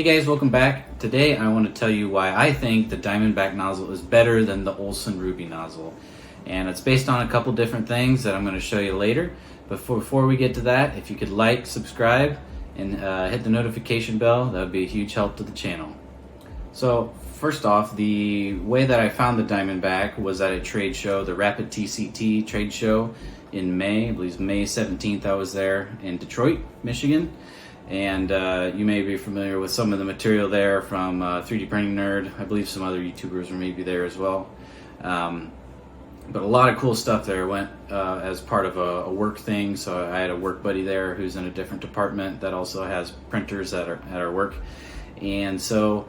Hey guys, welcome back. Today I want to tell you why I think the Diamondback nozzle is better than the Olsson Ruby nozzle. And it's based on a couple different things that I'm going to show you later. But before we get to that, if you could like, subscribe, and hit the notification bell, that would be a huge help to the channel. So first off, the way that I found the Diamondback was at a trade show, the Rapid+TCT trade show in May. I believe May 17th I was there in Detroit, Michigan. And you may be familiar with some of the material there from 3D Printing Nerd. I believe some other YouTubers were maybe there as well. But a lot of cool stuff there. Went as part of a work thing, so I had a work buddy there who's in a different department that also has printers at our work. And so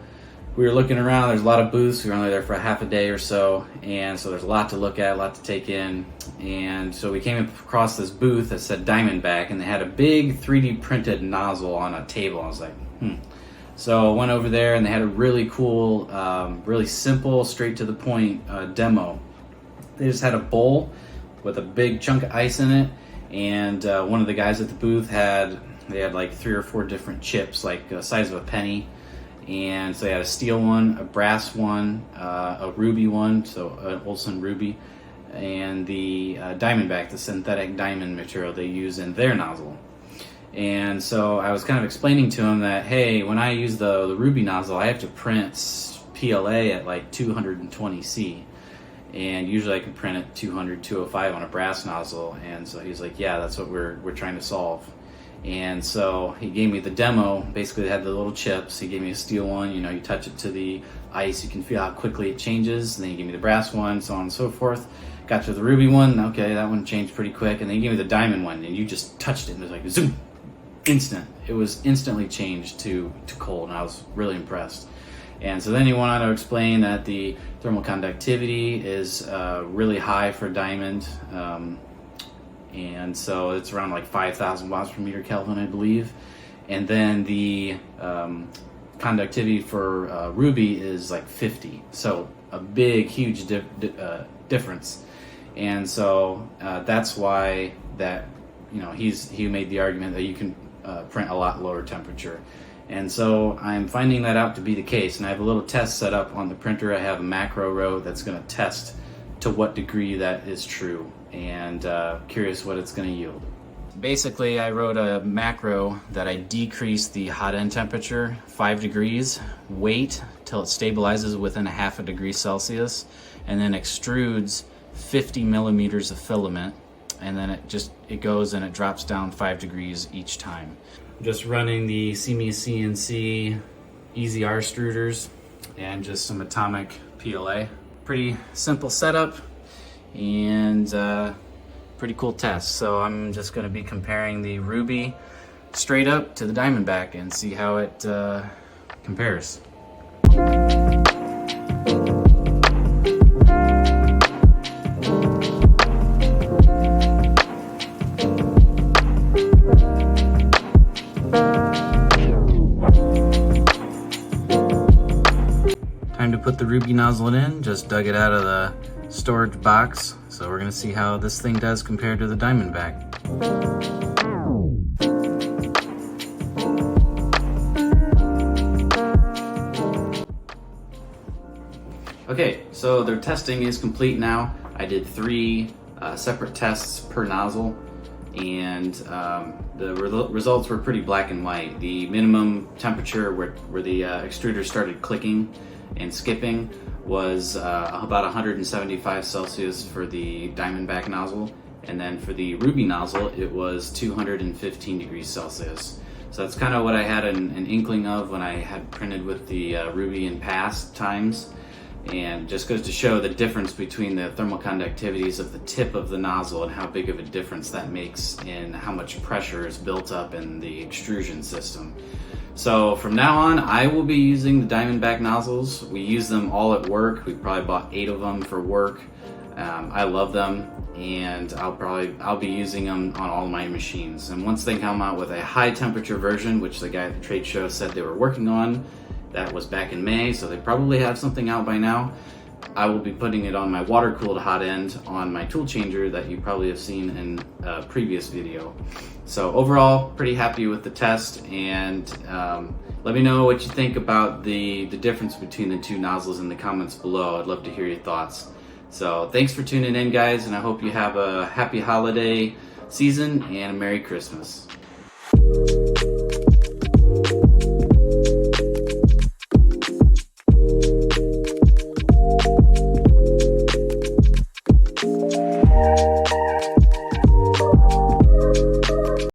we were looking around. There's a lot of booths. We were only there for a half a day or so, and so there's a lot to look at, a lot to take in. And so we came across this booth that said Diamondback, and they had a big 3D printed nozzle on a table. I was like, So I went over there, and they had a really cool, really simple, straight to the point demo. They just had a bowl with a big chunk of ice in it, and one of the guys at the booth had like 3 or 4 different chips, like the size of a penny. And so they had a steel one, a brass one, a ruby one, so an Olsson Ruby, and the Diamondback, the synthetic diamond material they use in their nozzle. And so I was kind of explaining to him that, hey, when I use the Ruby nozzle, I have to print PLA at like 220C. And usually I can print at 200, 205 on a brass nozzle. And so he's like, yeah, that's what we're trying to solve. And so he gave me the demo. Basically, they had the little chips. He gave me a steel one. You touch it to the ice, you can feel how quickly it changes. And then he gave me the brass one, so on and so forth. Got to the ruby one. Okay, that one changed pretty quick. And then he gave me the diamond one, and you just touched it, and it was like zoom, instant. It was instantly changed to cold, and I was really impressed. And so then he went on to explain that the thermal conductivity is really high for diamond. And so it's around like 5,000 watts per meter Kelvin, I believe. And then the conductivity for ruby is like 50. So a big, huge difference. And so that's why he made the argument that you can print a lot lower temperature. And so I'm finding that out to be the case. And I have a little test set up on the printer. I have a macro row that's going to test to what degree that is true, and curious what it's going to yield. Basically, I wrote a macro that I decrease the hot end temperature 5 degrees, wait till it stabilizes within a half a degree Celsius, and then extrudes 50 millimeters of filament, and then it goes and it drops down 5 degrees each time. I'm just running the CNC Easy R extruders and just some atomic PLA. Pretty simple setup and pretty cool test. So I'm just going to be comparing the Ruby straight up to the Diamondback and see how it compares. Time to put the Ruby nozzle in. Just dug it out of the storage box. So we're gonna see how this thing does compared to the Diamondback. Okay, so their testing is complete now. I did 3 separate tests per nozzle, and the results were pretty black and white. The minimum temperature where the extruder started clicking and skipping was about 175 Celsius for the Diamondback nozzle, and then for the Ruby nozzle it was 215 degrees Celsius. So that's kind of what I had an inkling of when I had printed with the Ruby in past times, and just goes to show the difference between the thermal conductivities of the tip of the nozzle and how big of a difference that makes in how much pressure is built up in the extrusion system. So from now on, I will be using the Diamondback nozzles. We use them all at work. We probably bought 8 of them for work. I love them, and I'll be using them on all my machines. And once they come out with a high temperature version, which the guy at the trade show said they were working on, that was back in May, so they probably have something out by now. I will be putting it on my water-cooled hot end on my tool changer that you probably have seen in a previous video. So overall, pretty happy with the test, and let me know what you think about the difference between the two nozzles in the comments below. I'd love to hear your thoughts. So thanks for tuning in, guys, and I hope you have a happy holiday season and a Merry Christmas.